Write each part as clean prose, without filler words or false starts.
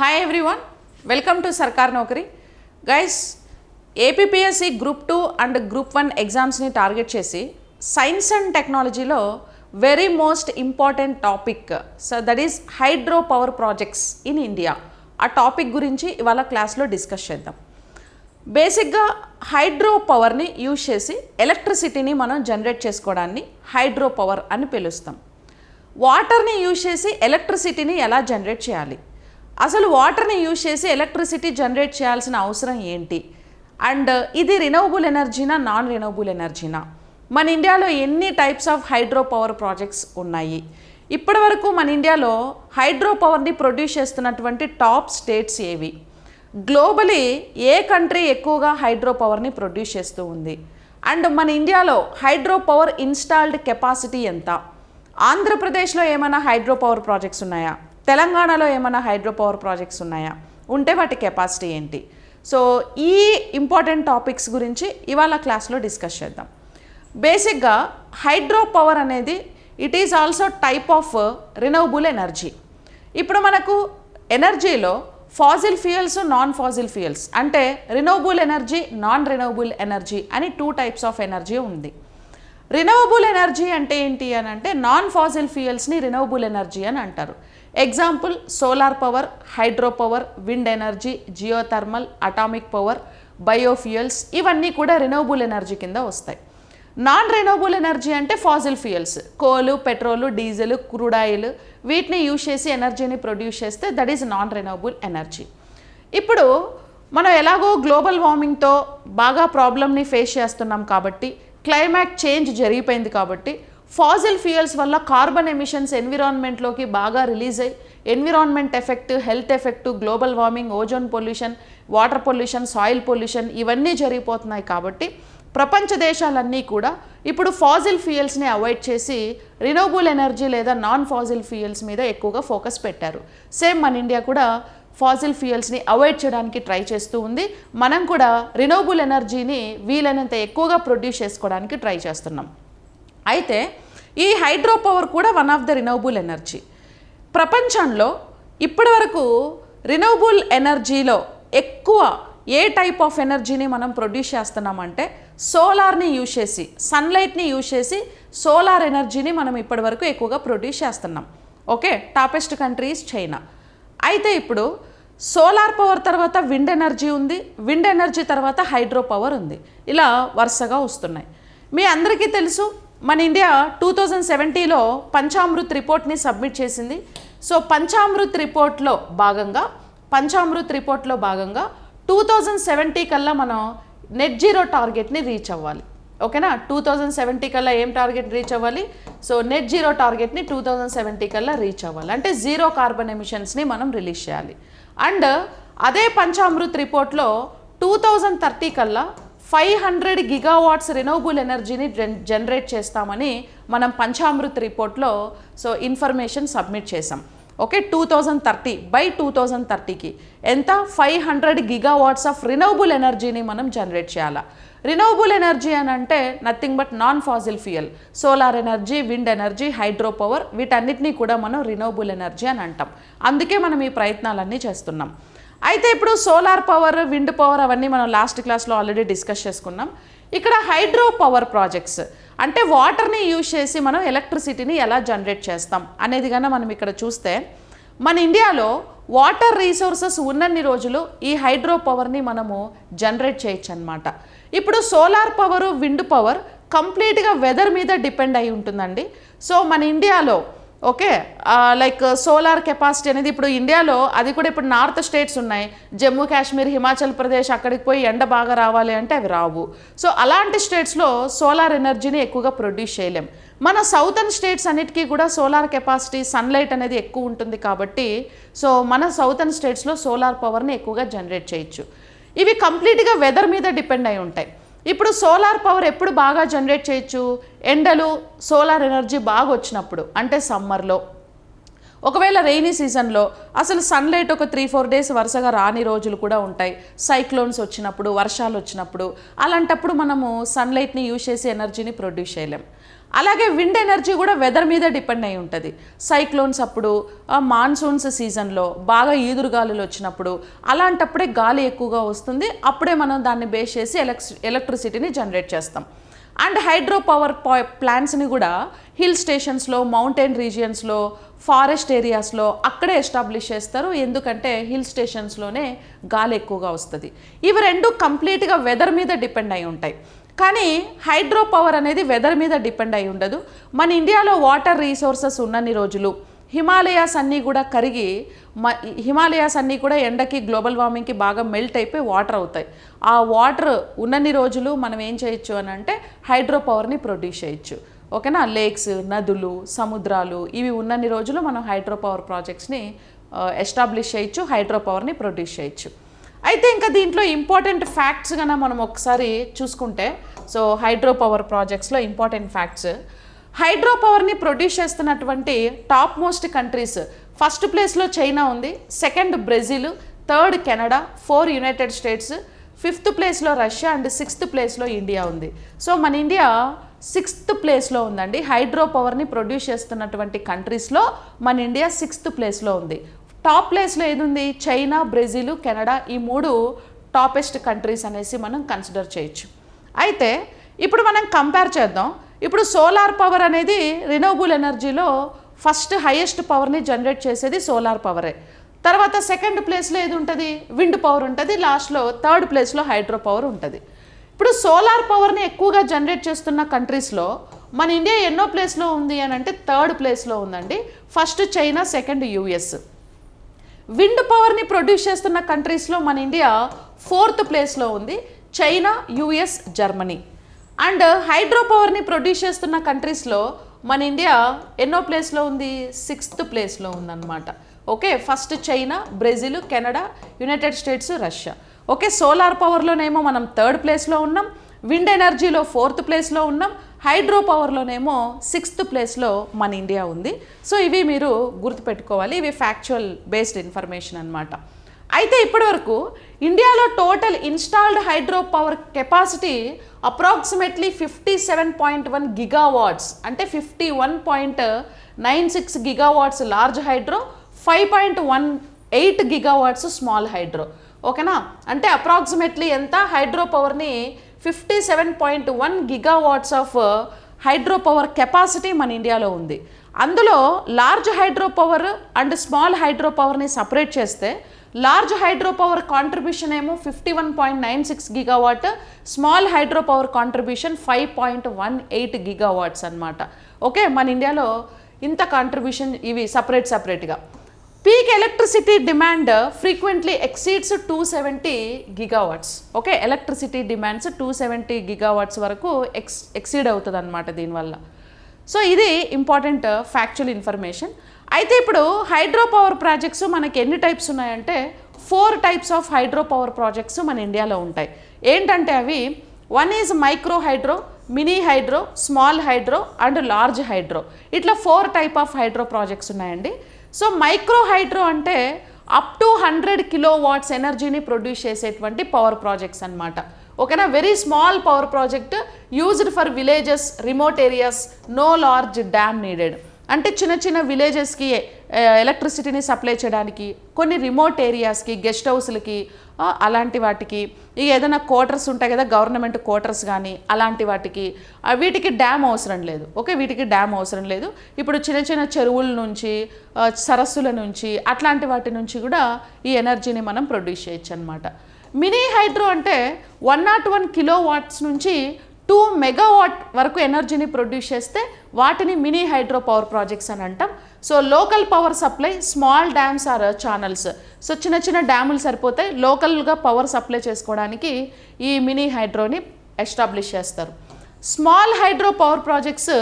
Hi everyone, welcome to Sarkar Naukri. Guys, APPSC group 2 and group 1 ఎగ్జామ్స్ని target చేసి science and టెక్నాలజీలో very most important topic that is hydro power projects in India. ఆ topic గురించి ఇవాళ క్లాస్లో discuss చేద్దాం. బేసిక్గా హైడ్రో పవర్ని యూజ్ చేసి ఎలక్ట్రిసిటీని మనం జనరేట్ చేసుకోవడాన్ని హైడ్రో పవర్ అని పిలుస్తాం. వాటర్ని యూజ్ చేసి ఎలక్ట్రిసిటీని ఎలా జనరేట్ చేయాలి, అసలు వాటర్ని యూజ్ చేసి ఎలక్ట్రిసిటీ జనరేట్ చేయాల్సిన అవసరం ఏంటి, అండ్ ఇది రినవబుల్ ఎనర్జీనా నాన్ రినవబుల్ ఎనర్జీనా, మన ఇండియాలో ఎన్ని types of hydro power projects ఉన్నాయి, ఇప్పటివరకు మన ఇండియాలో హైడ్రో పవర్ని ప్రొడ్యూస్ చేస్తున్నటువంటి టాప్ స్టేట్స్ ఏవి, గ్లోబలీ ఏ కంట్రీ ఎక్కువగా హైడ్రో పవర్ని ప్రొడ్యూస్ చేస్తూ ఉంది, అండ్ మన ఇండియాలో హైడ్రో పవర్ ఇన్స్టాల్డ్ కెపాసిటీ ఎంత, ఆంధ్రప్రదేశ్లో ఏమైనా హైడ్రో పవర్ ప్రాజెక్ట్స్ ఉన్నాయా, తెలంగాణలో ఏమైనా హైడ్రో పవర్ ప్రాజెక్ట్స్ ఉన్నాయా, ఉంటే వాటి కెపాసిటీ ఏంటి. సో ఈ ఇంపార్టెంట్ టాపిక్స్ గురించి ఇవాళ క్లాస్లో డిస్కస్ చేద్దాం. బేసిక్గా హైడ్రో పవర్ అనేది it is also type of renewable energy. ఇప్పుడు మనకు ఎనర్జీలో fossil fuels, non fossil fuels, అంటే renewable energy, non renewable energy అని 2 టైప్స్ ఆఫ్ ఎనర్జీ ఉంది. రినవబుల్ ఎనర్జీ అంటే ఏంటి అని అంటే నాన్ ఫాజిల్ ఫ్యూయల్స్ని రినవబుల్ ఎనర్జీ అని అంటారు. Example solar power, hydro power, wind energy, geothermal, atomic power, biofuels, ఇవన్నీ కూడా రినవబుల్ ఎనర్జీ కింద వస్తాయి. నాన్ రినవబుల్ ఎనర్జీ అంటే ఫాజిల్ ఫ్యూయల్స్, కోలు, పెట్రోలు, డీజిల్, క్రూడ్ ఆయిల్, వీటిని యూజ్ చేసి ఎనర్జీని ప్రొడ్యూస్ చేస్తే that is non renewable energy. ఇప్పుడు మనం ఎలాగో గ్లోబల్ వార్మింగ్తో బాగా ప్రాబ్లమ్ని ఫేస్ చేస్తున్నాం కాబట్టి, క్లైమాట్ చేంజ్ జరిగిపోయింది కాబట్టి, ఫాజిల్ ఫ్యూయల్స్ వల్ల కార్బన్ ఎమిషన్స్ ఎన్విరాన్మెంట్లోకి బాగా రిలీజ్ అయ్యి environment effect, health effect, global warming, ozone pollution, water pollution, soil pollution ఇవన్నీ జరిగిపోతున్నాయి. కాబట్టి ప్రపంచ దేశాలన్నీ కూడా ఇప్పుడు ఫాజిల్ ఫ్యూయల్స్ని అవాయిడ్ చేసి రినవబుల్ ఎనర్జీ లేదా నాన్ ఫాజిల్ ఫ్యూయల్స్ మీద ఎక్కువగా ఫోకస్ పెట్టారు. సేమ్ మన ఇండియా కూడా ఫాజిల్ ఫ్యూయల్స్ని అవాయిడ్ చేయడానికి ట్రై చేస్తూ ఉంది. మనం కూడా రినవబుల్ ఎనర్జీని వీలైనంత ఎక్కువగా ప్రొడ్యూస్ చేసుకోవడానికి ట్రై చేస్తున్నాం. అయితే ఈ హైడ్రో పవర్ కూడా one of the renewable energy. ప్రపంచంలో ఇప్పటి వరకు రినవబుల్ ఎనర్జీలో ఎక్కువ ఏ టైప్ ఆఫ్ ఎనర్జీని మనం ప్రొడ్యూస్ చేస్తున్నామంటే సోలార్ని యూజ్ చేసి, సన్లైట్ని యూజ్ చేసి సోలార్ ఎనర్జీని మనం ఇప్పటి వరకు ఎక్కువగా ప్రొడ్యూస్ చేస్తున్నాం. Okay, toppest countries China. అయితే ఇప్పుడు సోలార్ పవర్ తర్వాత విండ్ ఎనర్జీ ఉంది, విండ్ ఎనర్జీ తర్వాత హైడ్రో పవర్ ఉంది. ఇలా వరుసగా వస్తున్నాయి. మీ అందరికీ తెలుసు మన ఇండియా 2017లో పంచామృత్ రిపోర్ట్ని సబ్మిట్ చేసింది. సో పంచామృత్ రిపోర్ట్లో భాగంగా 2070 కల్లా మనం నెట్ జీరో టార్గెట్ని రీచ్ అవ్వాలి. ఓకేనా, 2070 కల్లా ఏం టార్గెట్ రీచ్ అవ్వాలి? సో నెట్ జీరో టార్గెట్ని 2070 కల్లా రీచ్ అవ్వాలి. అంటే జీరో కార్బన్ ఎమిషన్స్ని మనం రిలీజ్ చేయాలి. అండ్ అదే పంచామృత్ రిపోర్ట్లో 2030 కల్లా 500 గిగావాట్స్ రినవబుల్ ఎనర్జీని జనరేట్ చేస్తామని మనం పంచామృత్ రిపోర్ట్లో ఇన్ఫర్మేషన్ సబ్మిట్ చేసాం. ఓకే, 2030 బై 2030కి ఎంత? 500 గిగావాట్స్ ఆఫ్ రినవబుల్ ఎనర్జీని మనం జనరేట్ చేయాలా. రినవబుల్ ఎనర్జీ అని అంటే nothing but non fossil fuel, solar energy, wind energy, hydro power, వీటన్నిటినీ కూడా మనం రినవబుల్ ఎనర్జీ అని అంటాం. అందుకే మనం ఈ ప్రయత్నాలన్నీ చేస్తున్నాం. అయితే ఇప్పుడు సోలార్ పవర్, విండ్ పవర్ అవన్నీ మనం లాస్ట్ క్లాస్లో ఆల్రెడీ డిస్కస్ చేసుకున్నాం. ఇక్కడ హైడ్రో పవర్ ప్రాజెక్ట్స్ అంటే వాటర్ని యూజ్ చేసి మనం ఎలక్ట్రిసిటీని ఎలా జనరేట్ చేస్తాం అనేది కన్నా మనం ఇక్కడ చూస్తే మన ఇండియాలో వాటర్ రీసోర్సెస్ ఉన్నన్ని రోజులు ఈ హైడ్రో పవర్ని మనము జనరేట్ చేయొచ్చు అన్నమాట. ఇప్పుడు సోలార్ పవరు, విండ్ పవర్ కంప్లీట్గా వెదర్ మీద డిపెండ్ అయి ఉంటుందండి. సో మన ఇండియాలో ఓకే లైక్ సోలార్ కెపాసిటీ అనేది ఇప్పుడు ఇండియాలో అది కూడా ఇప్పుడు నార్త్ స్టేట్స్ ఉన్నాయి, జమ్మూ కాశ్మీర్, హిమాచల్ ప్రదేశ్, అక్కడికి పోయి ఎండ బాగా రావాలి అంటే అవి రావు. సో అలాంటి స్టేట్స్లో సోలార్ ఎనర్జీని ఎక్కువగా ప్రొడ్యూస్ చేయలేం. మన సౌతర్న్ స్టేట్స్ అన్నిటికీ కూడా సోలార్ కెపాసిటీ, సన్లైట్ అనేది ఎక్కువ ఉంటుంది కాబట్టి సో మన సౌతర్న్ స్టేట్స్లో సోలార్ పవర్ని ఎక్కువగా జనరేట్ చేయొచ్చు. ఇవి కంప్లీట్గా వెదర్ మీద డిపెండ్ అయి ఉంటాయి. ఇప్పుడు సోలార్ పవర్ ఎప్పుడు బాగా జనరేట్ చేయొచ్చు? ఎండలు, సోలార్ ఎనర్జీ బాగా వచ్చినప్పుడు, అంటే సమ్మర్లో. ఒకవేళ రెయినీ సీజన్లో అసలు సన్లైట్ ఒక 3-4 డేస్ వరుసగా రాని రోజులు కూడా ఉంటాయి. సైక్లోన్స్ వచ్చినప్పుడు, వర్షాలు వచ్చినప్పుడు, అలాంటప్పుడు మనము సన్లైట్ని యూజ్ చేసి ఎనర్జీని ప్రొడ్యూస్ చేయలేం. అలాగే విండ్ ఎనర్జీ కూడా వెదర్ మీద డిపెండ్ అయి ఉంటుంది. సైక్లోన్స్ అప్పుడు, మాన్సూన్స్ సీజన్లో బాగా ఈదురుగాలులు వచ్చినప్పుడు అలాంటప్పుడే గాలి ఎక్కువగా వస్తుంది. అప్పుడే మనం దాన్ని బేస్ చేసి ఎలక్ట్రిసిటీని జనరేట్ చేస్తాం. అండ్ హైడ్రో పవర్ ప్లాంట్స్ని కూడా హిల్ స్టేషన్స్లో, మౌంటైన్ రీజియన్స్లో, ఫారెస్ట్ ఏరియాస్లో అక్కడే ఎస్టాబ్లిష్ చేస్తారు. ఎందుకంటే హిల్ స్టేషన్స్లోనే గాలి ఎక్కువగా వస్తుంది. ఇవి రెండు కంప్లీట్గా వెదర్ మీద డిపెండ్ అయి ఉంటాయి. కానీ హైడ్రో పవర్ అనేది వెదర్ మీద డిపెండ్ అయి ఉండదు. మన ఇండియాలో వాటర్ రీసోర్సెస్ ఉన్నన్ని రోజులు హిమాలయాస్ అన్నీ కూడా కరిగి హిమాలయాస్ అన్నీ కూడా ఎండకి, గ్లోబల్ వార్మింగ్కి బాగా మెల్ట్ అయిపోయి వాటర్ అవుతాయి. ఆ వాటర్ ఉన్నన్ని రోజులు మనం ఏం చేయొచ్చు అని అంటే హైడ్రో పవర్ని ప్రొడ్యూస్ చేయొచ్చు. ఓకేనా? లేక్స్, నదులు, సముద్రాలు ఇవి ఉన్నన్ని రోజులు మనం హైడ్రో పవర్ ప్రాజెక్ట్స్ని ఎస్టాబ్లిష్ చేయొచ్చు, హైడ్రో పవర్ని ప్రొడ్యూస్ చేయొచ్చు. అయితే ఇంకా దీంట్లో ఇంపార్టెంట్ ఫ్యాక్ట్స్ కన్నా మనం ఒకసారి చూసుకుంటే, సో హైడ్రో పవర్ ప్రాజెక్ట్స్లో ఇంపార్టెంట్ ఫ్యాక్ట్స్, హైడ్రో పవర్ని ప్రొడ్యూస్ చేస్తున్నటువంటి టాప్ మోస్ట్ కంట్రీస్, ఫస్ట్ ప్లేస్లో చైనా ఉంది, second Brazil, third Canada, 4 United States, 5th ప్లేస్లో రష్యా అండ్ 6th ప్లేస్లో ఇండియా ఉంది. సో మన ఇండియా 6th ప్లేస్లో ఉందండి. హైడ్రో పవర్ని ప్రొడ్యూస్ చేస్తున్నటువంటి కంట్రీస్లో మన ఇండియా 6th ప్లేస్లో ఉంది. టాప్ ప్లేస్లో ఏది ఉంది? చైనా, బ్రెజిల్, కెనడా, ఈ 3 టాపెస్ట్ కంట్రీస్ అనేసి మనం కన్సిడర్ చేయొచ్చు. అయితే ఇప్పుడు మనం కంపేర్ చేద్దాం. ఇప్పుడు సోలార్ పవర్ అనేది రినోవబుల్ ఎనర్జీలో ఫస్ట్ హైయెస్ట్ పవర్ని జనరేట్ చేసేది సోలార్ పవరే. తర్వాత సెకండ్ ప్లేస్లో ఏది ఉంటుంది? విండ్ పవర్ ఉంటుంది. లాస్ట్లో థర్డ్ ప్లేస్లో హైడ్రో పవర్ ఉంటుంది. ఇప్పుడు సోలార్ పవర్ని ఎక్కువగా జనరేట్ చేస్తున్న కంట్రీస్లో మన ఇండియా ఎన్నో ప్లేస్లో ఉంది అని అంటే థర్డ్ ప్లేస్లో ఉందండి. First China, second US. Wind పవర్ని ప్రొడ్యూస్ చేస్తున్న కంట్రీస్లో మన ఇండియా 4th ప్లేస్లో ఉంది. China, US, Germany. And hydro పవర్ని ప్రొడ్యూస్ చేస్తున్న కంట్రీస్లో మన ఇండియా ఎన్నో ప్లేస్లో ఉంది? 6th ప్లేస్లో ఉందన్నమాట. Okay, first China, Brazil, Canada, United States, Russia. Okay, solar పవర్లోనేమో మనం 3rd ప్లేస్లో ఉన్నాం, విండ్ ఎనర్జీలో 4th ప్లేస్లో ఉన్నాం, హైడ్రో పవర్లోనేమో 6th ప్లేస్లో మన ఇండియా ఉంది. సో ఇవి మీరు గుర్తుపెట్టుకోవాలి. ఇవి ఫ్యాక్చువల్ బేస్డ్ ఇన్ఫర్మేషన్ అన్నమాట. అయితే ఇప్పటివరకు ఇండియాలో total installed hydro power capacity approximately 57.1 gigawatts, అంటే 51.96 gigawatts large hydro, 5.18 gigawatts small hydro. ఓకేనా? అంటే అప్రాక్సిమేట్లీ ఎంత హైడ్రో పవర్ని 57.1 gigawatts of hydro power capacity మన ఇండియాలో ఉంది. అందులో large hydro power and small hydro పవర్ని సపరేట్ చేస్తే లార్జ్ హైడ్రో పవర్ కాంట్రిబ్యూషన్ ఏమో 51.96 gigawatt, small hydro power contribution 5.18 gigawatts అనమాట. ఓకే, మన ఇండియాలో ఇంత కాంట్రిబ్యూషన్ ఇవి సపరేట్గా. Peak electricity demand frequently exceeds 270 gigawatts. Okay, electricity demands 270 gigawatts వరకు ఎక్సీడ్ అవుతుంది అనమాట దీనివల్ల. సో ఇది ఇంపార్టెంట్ ఫ్యాక్చువల్ ఇన్ఫర్మేషన్. అయితే ఇప్పుడు హైడ్రో పవర్ ప్రాజెక్ట్స్ మనకి ఎన్ని టైప్స్ ఉన్నాయంటే 4 types of hydro power projects మన ఇండియాలో ఉంటాయి. ఏంటంటే అవి 1 is micro hydro, mini hydro, small hydro and large hydro. ఇట్లా 4 టైప్ ఆఫ్ హైడ్రో ప్రాజెక్ట్స్ ఉన్నాయండి. సో మైక్రో హైడ్రో అంటే అప్ టు 100 కిలోవాట్స్ ఎనర్జీని ప్రొడ్యూస్ చేసేటువంటి పవర్ ప్రాజెక్ట్స్ అనమాట. ఓకేనా? Very small power project used for villages, remote areas, no large dam needed. అంటే చిన్న చిన్న విలేజెస్కి ఎలక్ట్రిసిటీని సప్లై చేయడానికి, కొన్ని రిమోట్ ఏరియాస్కి, గెస్ట్ హౌస్లకి, అలాంటి వాటికి, ఇక ఏదైనా క్వార్టర్స్ ఉంటాయి కదా, గవర్నమెంట్ క్వార్టర్స్ కానీ అలాంటి వాటికి, వీటికి డ్యామ్ అవసరం లేదు. ఓకే, వీటికి డ్యామ్ అవసరం లేదు. ఇప్పుడు చిన్న చిన్న చెరువుల నుంచి, సరస్సుల నుంచి, అట్లాంటి వాటి నుంచి కూడా ఈ ఎనర్జీని మనం ప్రొడ్యూస్ చేయొచ్చు అనమాట. మినీ హైడ్రో అంటే 101 కిలోవాట్స్ నుంచి 2 మెగావాట్ వరకు ఎనర్జీని ప్రొడ్యూస్ చేస్తే వాటిని మినీ హైడ్రో పవర్ ప్రాజెక్ట్స్ అని అంటాం. So local power supply, small dams or channels. So చిన్న చిన్న డ్యాములు సరిపోతాయి, లోకల్గా పవర్ సప్లై చేసుకోవడానికి ఈ మినీ హైడ్రోని ఎస్టాబ్లిష్ చేస్తారు. Small hydro power projects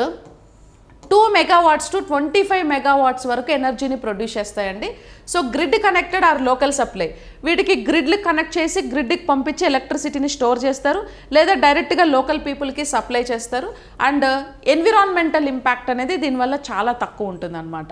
2 megawatts to 25 megawatts వరకు ఎనర్జీని ప్రొడ్యూస్ చేస్తాయండి. So grid connected or local supply, వీటికి గ్రిడ్లు కనెక్ట్ చేసి గ్రిడ్కి పంపించి ఎలక్ట్రిసిటీని స్టోర్ చేస్తారు, లేదా డైరెక్ట్గా లోకల్ పీపుల్కి సప్లై చేస్తారు. అండ్ ఎన్విరాన్మెంటల్ ఇంపాక్ట్ అనేది దీనివల్ల చాలా తక్కువ ఉంటుందన్నమాట.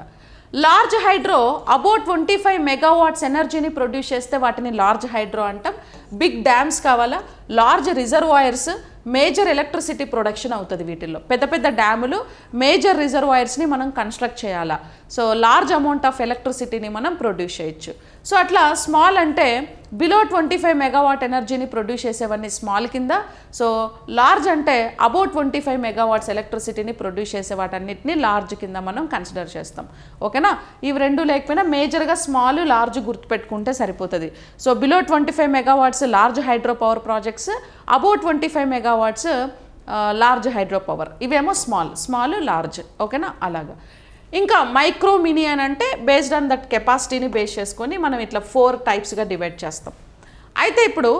లార్జ్ హైడ్రో అబౌట్ 25 మెగావాట్స్ ఎనర్జీని ప్రొడ్యూస్ చేస్తే వాటిని లార్జ్ హైడ్రో అంటాం. బిగ్ డ్యామ్స్ కావాలా, large reservoirs, major electricity production అవుతుంది వీటిల్లో. పెద్ద పెద్ద డ్యాములు మేజర్ రిజర్వాయర్స్ని మనం కన్స్ట్రక్ట్ చేయాలా, సో లార్జ్ అమౌంట్ ఆఫ్ ఎలక్ట్రిసిటీని మనం ప్రొడ్యూస్ చేయొచ్చు. సో అట్లా స్మాల్ అంటే బిలో 25 మెగావాట్ ఎనర్జీని ప్రొడ్యూస్ చేసేవన్నీ స్మాల్ కింద, సో లార్జ్ అంటే అబౌట్ 25 మెగావాట్స్ ఎలక్ట్రిసిటీని ప్రొడ్యూస్ చేసే వాటన్నిటిని లార్జ్ కింద మనం కన్సిడర్ చేస్తాం. ఓకేనా, ఇవి రెండు లేకపోయినా మేజర్గా స్మాల్ లార్జ్ గుర్తుపెట్టుకుంటే సరిపోతుంది. So below 25 megawatts large hydro power projects, about 25 megawatts large hydro power, ఇవేమో స్మాల్ లార్జ్. ఓకేనా, అలాగా. ఇంకా మైక్రో మినీ అని అంటే బేస్డ్ ఆన్ దట్ కెపాసిటీని బేస్ చేసుకొని మనం ఇట్లా 4 టైప్స్గా డివైడ్ చేస్తాం. అయితే ఇప్పుడు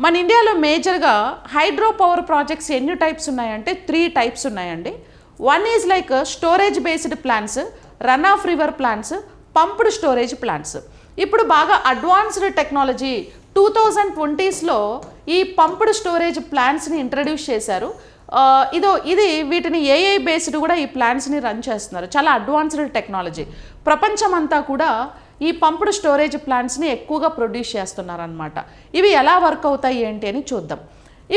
మన ఇండియాలో మేజర్గా హైడ్రో పవర్ ప్రాజెక్ట్స్ ఎన్ని టైప్స్ ఉన్నాయంటే 3 టైప్స్ ఉన్నాయండి. One is like storage based plants, run of river plants, pumped storage plants. ఇప్పుడు బాగా అడ్వాన్స్డ్ టెక్నాలజీ 2020స్లో ఈ పంప్డ్ స్టోరేజ్ ప్లాంట్స్ని ఇంట్రడ్యూస్ చేశారు. ఇది వీటిని ఏఐ బేస్డ్ కూడా ఈ ప్లాంట్స్ని రన్ చేస్తున్నారు. చాలా అడ్వాన్స్డ్ టెక్నాలజీ. ప్రపంచమంతా కూడా ఈ పంప్డ్ స్టోరేజ్ ప్లాంట్స్ని ఎక్కువగా ప్రొడ్యూస్ చేస్తున్నారనమాట. ఇవి ఎలా వర్క్ అవుతాయి ఏంటి అని చూద్దాం.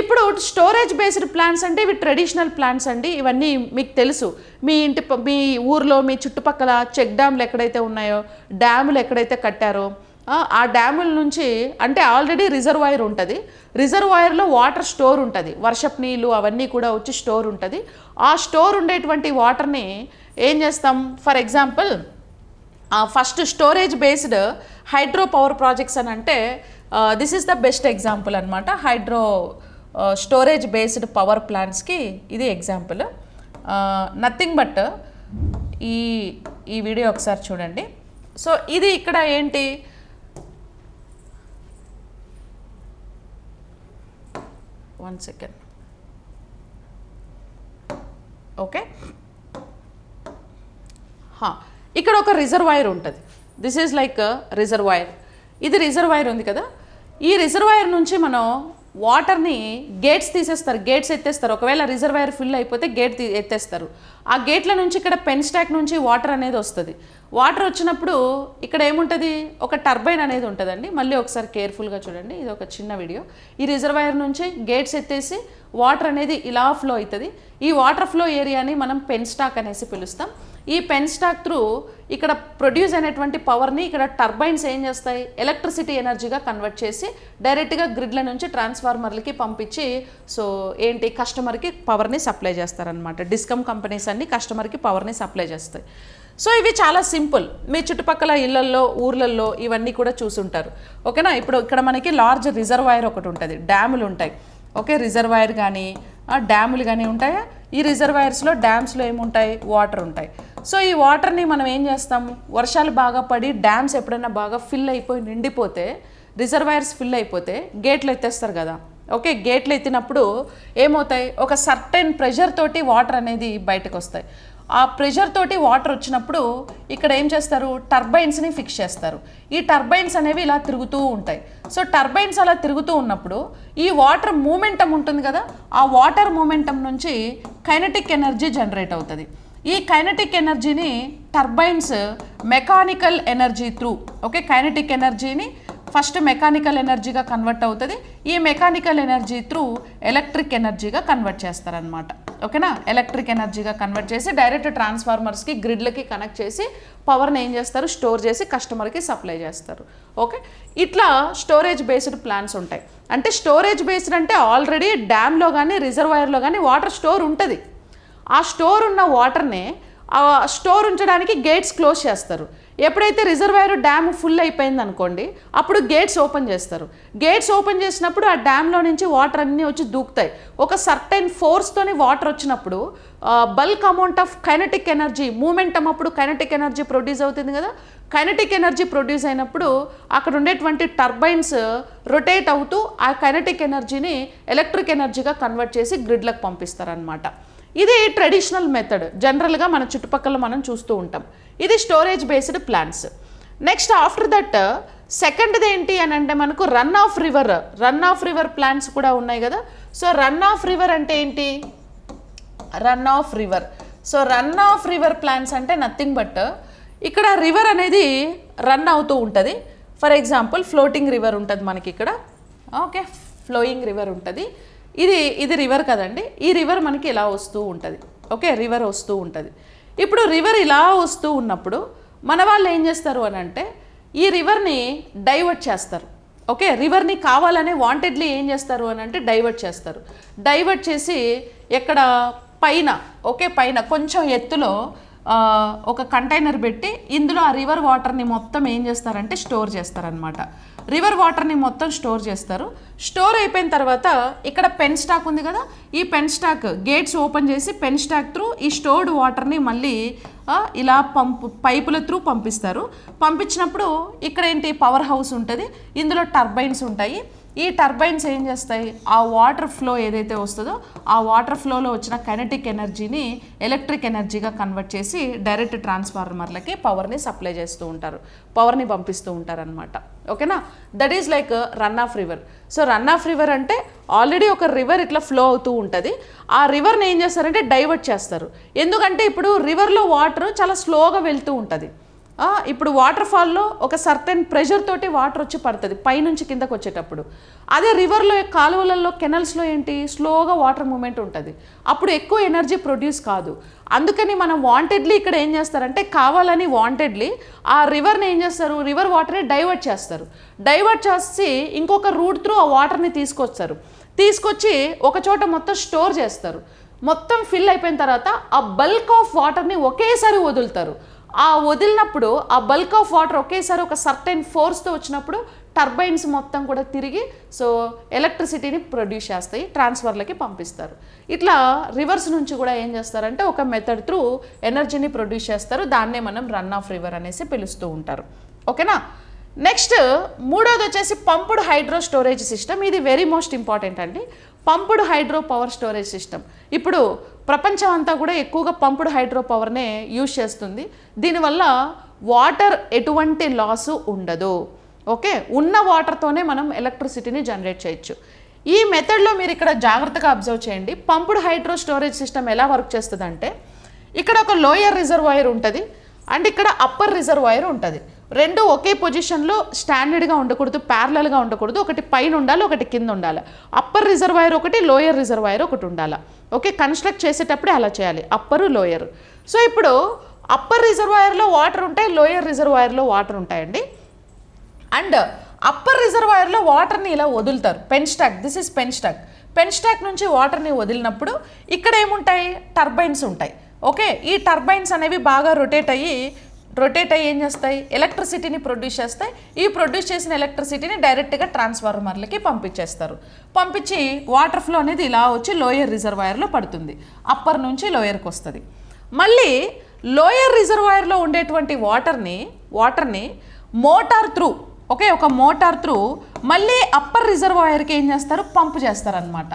ఇప్పుడు స్టోరేజ్ బేస్డ్ ప్లాంట్స్ అంటే ఇవి ట్రెడిషనల్ ప్లాంట్స్ అండి. ఇవన్నీ మీకు తెలుసు. మీ ఊర్లో మీ చుట్టుపక్కల చెక్ డ్యామ్లు ఎక్కడైతే ఉన్నాయో, డ్యాములు ఎక్కడైతే కట్టారో ఆ డ్యాముల నుంచి అంటే ఆల్రెడీ రిజర్వాయర్ ఉంటుంది. రిజర్వాయర్లో వాటర్ స్టోర్ ఉంటుంది, వర్షపు నీళ్ళు అవన్నీ కూడా వచ్చి స్టోర్ ఉంటుంది. ఆ స్టోర్ ఉండేటువంటి వాటర్ని ఏం చేస్తాం, for example first storage based hydro power projects అని అంటే this is the best example అనమాట. హైడ్రో స్టోరేజ్ బేస్డ్ పవర్ ప్లాంట్స్కి ఇది ఎగ్జాంపుల్. నథింగ్ బట్ ఈ వీడియో ఒకసారి చూడండి. సో ఇది ఇక్కడ ఏంటి, వన్ సెకండ్. ఓకే, ఇక్కడ ఒక రిజర్వాయర్ ఉంటుంది. This is like reservoir. ఇది రిజర్వాయర్ ఉంది కదా, ఈ రిజర్వాయర్ నుంచి మనం వాటర్ని గేట్స్ తీసేస్తారు, గేట్స్ ఎత్తేస్తారు. ఒకవేళ రిజర్వాయర్ ఫిల్ అయిపోతే గేట్ ఎత్తేస్తారు. ఆ గేట్ల నుంచి ఇక్కడ పెన్ స్టాక్ నుంచి వాటర్ అనేది వస్తుంది. వాటర్ వచ్చినప్పుడు ఇక్కడ ఏముంటుంది, ఒక టర్బైన్ అనేది ఉంటుందండి. మళ్ళీ ఒకసారి కేర్ఫుల్గా చూడండి, ఇది ఒక చిన్న వీడియో. ఈ రిజర్వాయర్ నుంచి గేట్స్ ఎత్తేసి వాటర్ అనేది ఇలా ఫ్లో అవుతుంది. ఈ వాటర్ ఫ్లో ఏరియాని మనం పెన్ స్టాక్ అనేసి పిలుస్తాం. ఈ పెన్ స్టాక్ త్రూ ఇక్కడ ప్రొడ్యూస్ అయినటువంటి పవర్ని ఇక్కడ టర్బైన్స్ ఏం చేస్తాయి, ఎలక్ట్రిసిటీ ఎనర్జీగా కన్వర్ట్ చేసి డైరెక్ట్గా గ్రిడ్ల నుంచి ట్రాన్స్ఫార్మర్లకి పంపించి సో ఏంటి కస్టమర్కి పవర్ని సప్లై చేస్తారనమాట. డిస్కమ్ కంపెనీస్ అన్ని కస్టమర్కి పవర్ని సప్లై చేస్తాయి. సో ఇవి చాలా సింపుల్. మీ చుట్టుపక్కల ఇళ్లల్లో ఊర్లల్లో ఇవన్నీ కూడా చూసుంటారు. ఓకేనా, ఇప్పుడు ఇక్కడ మనకి లార్జ్ రిజర్వాయర్ ఒకటి ఉంటుంది, డ్యాములు ఉంటాయి. ఓకే, రిజర్వాయర్ కానీ డ్యాములు కానీ ఉంటాయా. ఈ రిజర్వాయర్స్లో డ్యామ్స్లో ఏముంటాయి, వాటర్ ఉంటాయి. సో ఈ వాటర్ని మనం ఏం చేస్తాం, వర్షాలు బాగా పడి డ్యామ్స్ ఎప్పుడైనా బాగా ఫిల్ అయిపోయి నిండిపోతే, రిజర్వాయర్స్ ఫిల్ అయిపోతే గేట్లు ఎత్తేస్తారు కదా. ఓకే, గేట్లు ఎత్తినప్పుడు ఏమవుతాయి, ఒక సర్టెన్ ప్రెషర్ తోటి వాటర్ అనేది బయటకు వస్తాయి. ఆ ప్రెషర్ తోటి వాటర్ వచ్చినప్పుడు ఇక్కడ ఏం చేస్తారు, టర్బైన్స్ని ఫిక్స్ చేస్తారు. ఈ టర్బైన్స్ అనేవి ఇలా తిరుగుతూ ఉంటాయి. సో టర్బైన్స్ అలా తిరుగుతూ ఉన్నప్పుడు ఈ వాటర్ మూమెంటం ఉంటుంది కదా, ఆ వాటర్ మూమెంటం నుంచి కైనెటిక్ ఎనర్జీ జనరేట్ అవుతుంది. ఈ కైనెటిక్ ఎనర్జీని turbines mechanical energy through, okay, kinetic ఎనర్జీని ఫస్ట్ మెకానికల్ ఎనర్జీగా కన్వర్ట్ అవుతుంది. ఈ మెకానికల్ ఎనర్జీ త్రూ ఎలక్ట్రిక్ ఎనర్జీగా కన్వర్ట్ చేస్తారనమాట. ఓకేనా, ఎలక్ట్రిక్ ఎనర్జీగా కన్వర్ట్ చేసి డైరెక్ట్ ట్రాన్స్ఫార్మర్స్కి గ్రిడ్లకి కనెక్ట్ చేసి పవర్ని ఏం చేస్తారు, స్టోర్ చేసి కస్టమర్కి సప్లై చేస్తారు. ఓకే, ఇట్లా స్టోరేజ్ బేస్డ్ ప్లాన్స్ ఉంటాయి. అంటే స్టోరేజ్ బేస్డ్ అంటే ఆల్రెడీ డ్యామ్లో కానీ రిజర్వాయర్లో కానీ వాటర్ స్టోర్ ఉంటుంది. ఆ స్టోర్ ఉన్న వాటర్ని స్టోర్ ఉంచడానికి గేట్స్ క్లోజ్ చేస్తారు. ఎప్పుడైతే రిజర్వాయర్ డ్యామ్ ఫుల్ అయిపోయింది అనుకోండి, అప్పుడు గేట్స్ ఓపెన్ చేస్తారు. గేట్స్ ఓపెన్ చేసినప్పుడు ఆ డ్యామ్లో నుంచి వాటర్ అన్నీ వచ్చి దూకుతాయి. ఒక సర్టెన్ ఫోర్స్తోని వాటర్ వచ్చినప్పుడు bulk amount of kinetic energy, momentum అప్పుడు కైనెటిక్ ఎనర్జీ ప్రొడ్యూస్ అవుతుంది కదా. కైనెటిక్ ఎనర్జీ ప్రొడ్యూస్ అయినప్పుడు అక్కడ ఉండేటువంటి టర్బైన్స్ రొటేట్ అవుతూ ఆ కైనెటిక్ ఎనర్జీని ఎలక్ట్రిక్ ఎనర్జీగా కన్వర్ట్ చేసి గ్రిడ్లకు పంపిస్తారనమాట. ఇది ట్రెడిషనల్ మెథడ్, జనరల్గా మన చుట్టుపక్కల మనం చూస్తూ ఉంటాం. ఇది storage based plants. Next after that సెకండ్ది ఏంటి అని అంటే మనకు రన్ ఆఫ్ రివర్ ప్లాంట్స్ కూడా ఉన్నాయి కదా. సో రన్ ఆఫ్ రివర్ అంటే ఏంటి, రన్ ఆఫ్ రివర్ ప్లాంట్స్ అంటే నథింగ్ బట్ ఇక్కడ రివర్ అనేది రన్ అవుతూ ఉంటుంది. ఫర్ ఎగ్జాంపుల్ ఫ్లోటింగ్ రివర్ ఉంటుంది మనకి ఇక్కడ. ఓకే, ఫ్లోయింగ్ రివర్ ఉంటుంది. ఇది రివర్ కదండి, ఈ రివర్ మనకి ఇలా వస్తూ ఉంటుంది. ఓకే, రివర్ వస్తూ ఉంటుంది. ఇప్పుడు రివర్ ఇలా వస్తూ ఉన్నప్పుడు మన వాళ్ళు ఏం చేస్తారు అని అంటే ఈ రివర్ని డైవర్ట్ చేస్తారు. ఓకే, రివర్ని కావాలనే వాంటెడ్లీ ఏం చేస్తారు అని అంటే డైవర్ట్ చేస్తారు. డైవర్ట్ చేసి ఎక్కడ పైన, ఓకే, పైన కొంచెం ఎత్తులో ఒక కంటైనర్ పెట్టి ఇందులో ఆ రివర్ వాటర్ని మొత్తం ఏం చేస్తారంటే స్టోర్ చేస్తారనమాట. రివర్ వాటర్ని మొత్తం స్టోర్ చేస్తారు. స్టోర్ అయిపోయిన తర్వాత ఇక్కడ పెన్ స్టాక్ ఉంది కదా, ఈ పెన్ స్టాక్ గేట్స్ ఓపెన్ చేసి పెన్ స్టాక్ త్రూ ఈ స్టోర్డ్ వాటర్ని మళ్ళీ ఇలా పైపుల త్రూ పంపిస్తారు. పంపించినప్పుడు ఇక్కడ ఏంటి, పవర్ హౌస్ ఉంటుంది, ఇందులో టర్బైన్స్ ఉంటాయి. ఈ టర్బైన్స్ ఏం చేస్తాయి, ఆ వాటర్ ఫ్లో ఏదైతే వస్తుందో ఆ వాటర్ ఫ్లోలో వచ్చిన కైనెటిక్ ఎనర్జీని ఎలక్ట్రిక్ ఎనర్జీగా కన్వర్ట్ చేసి డైరెక్ట్ ట్రాన్స్ఫార్మర్లకి పవర్ని సప్లై చేస్తూ ఉంటారు, పవర్ని పంపిస్తూ ఉంటారు అనమాట. ఓకేనా, that is like run of river. So run of river అంటే ఆల్రెడీ ఒక రివర్ ఇట్లా ఫ్లో అవుతూ ఉంటుంది, ఆ రివర్ని ఏం చేస్తారంటే డైవర్ట్ చేస్తారు. ఎందుకంటే ఇప్పుడు రివర్లో వాటర్ చాలా స్లోగా వెళ్తూ ఉంటుంది. ఇప్పుడు వాటర్ ఫాల్లో ఒక సర్టెన్ ప్రెషర్ తోటి వాటర్ వచ్చి పడుతుంది పైనుంచి కిందకు వచ్చేటప్పుడు. అదే రివర్లో కాలువలలో కెనల్స్లో ఏంటి, స్లోగా వాటర్ మూమెంట్ ఉంటుంది, అప్పుడు ఎక్కువ ఎనర్జీ ప్రొడ్యూస్ కాదు. అందుకని మనం వాంటెడ్లీ ఇక్కడ ఏం చేస్తారంటే కావాలని వాంటెడ్లీ ఆ రివర్ని ఏం చేస్తారు, రివర్ వాటర్ని డైవర్ట్ చేస్తారు. డైవర్ట్ చేసి ఇంకొక రూట్ త్రూ ఆ వాటర్ని తీసుకొచ్చి ఒక చోట మొత్తం స్టోర్ చేస్తారు. మొత్తం ఫిల్ అయిపోయిన తర్వాత ఆ బల్క్ ఆఫ్ వాటర్ని ఒకేసారి వదులుతారు. ఆ వదిలినప్పుడు ఆ బల్క్ ఆఫ్ వాటర్ ఒకేసారి ఒక సర్టెన్ ఫోర్స్తో వచ్చినప్పుడు టర్బైన్స్ మొత్తం కూడా తిరిగి సో ఎలక్ట్రిసిటీని ప్రొడ్యూస్ చేస్తాయి, ట్రాన్స్ఫర్లకి పంపిస్తారు. ఇట్లా రివర్స్ నుంచి కూడా ఏం చేస్తారంటే ఒక మెథడ్ త్రూ ఎనర్జీని ప్రొడ్యూస్ చేస్తారు. దాన్నే మనం రన్ ఆఫ్ రివర్ అనేసి పిలుస్తూ ఉంటారు. ఓకేనా, నెక్స్ట్ మూడోది వచ్చేసి పంప్డ్ హైడ్రో స్టోరేజ్ సిస్టమ్. ఇది వెరీ మోస్ట్ ఇంపార్టెంట్ అండి. Pumped hydro power storage system ఇప్పుడు ప్రపంచం అంతా కూడా ఎక్కువగా పంప్డ్ హైడ్రో పవర్నే యూజ్ చేస్తుంది. దీనివల్ల వాటర్ ఎటువంటి లాసు ఉండదు. ఓకే, ఉన్న వాటర్తోనే మనం ఎలక్ట్రిసిటీని జనరేట్ చేయొచ్చు. ఈ మెథడ్లో మీరు ఇక్కడ జాగ్రత్తగా అబ్జర్వ్ చేయండి. పంప్డ్ హైడ్రో స్టోరేజ్ సిస్టమ్ ఎలా వర్క్ చేస్తుందంటే ఇక్కడ ఒక లోయర్ రిజర్వాయర్ ఉంటుంది అండ్ ఇక్కడ అప్పర్ రిజర్వాయర్ ఉంటుంది. రెండు ఒకే పొజిషన్లో స్టాండర్డ్గా ఉండకూడదు, ప్యారలల్గా ఉండకూడదు. ఒకటి పైన ఉండాలి, ఒకటి కింద ఉండాలి. అప్పర్ రిజర్వాయర్ ఒకటి, లోయర్ రిజర్వాయర్ ఒకటి ఉండాలి. ఓకే, కన్స్ట్రక్ట్ చేసేటప్పుడే అలా చేయాలి, అప్పరు లోయర్. సో ఇప్పుడు అప్పర్ రిజర్వాయర్లో వాటర్ ఉంటాయి, లోయర్ రిజర్వాయర్లో వాటర్ ఉంటాయండి. అండ్ అప్పర్ రిజర్వాయర్లో వాటర్ని ఇలా వదులుతారు. Pen stock, this is pen stock. Pen stock నుంచి వాటర్ని వదిలినప్పుడు ఇక్కడ ఏముంటాయి, టర్బైన్స్ ఉంటాయి. ఓకే, ఈ టర్బైన్స్ అనేవి బాగా రొటేట్ అయ్యి ఏం చేస్తాయి, ఎలక్ట్రిసిటీని ప్రొడ్యూస్ చేస్తాయి. ఈ ప్రొడ్యూస్ చేసిన ఎలక్ట్రిసిటీని డైరెక్ట్గా ట్రాన్స్ఫార్మర్లకి పంపించేస్తారు. పంపించి వాటర్ ఫ్లో అనేది ఇలా వచ్చి లోయర్ రిజర్వాయర్లో పడుతుంది, అప్పర్ నుంచి లోయర్కి వస్తుంది. మళ్ళీ లోయర్ రిజర్వాయర్లో ఉండేటువంటి వాటర్ని మోటార్ త్రూ, ఓకే, ఒక మోటార్ త్రూ మళ్ళీ అప్పర్ రిజర్వాయర్కి ఏం చేస్తారు, పంపు చేస్తారనమాట.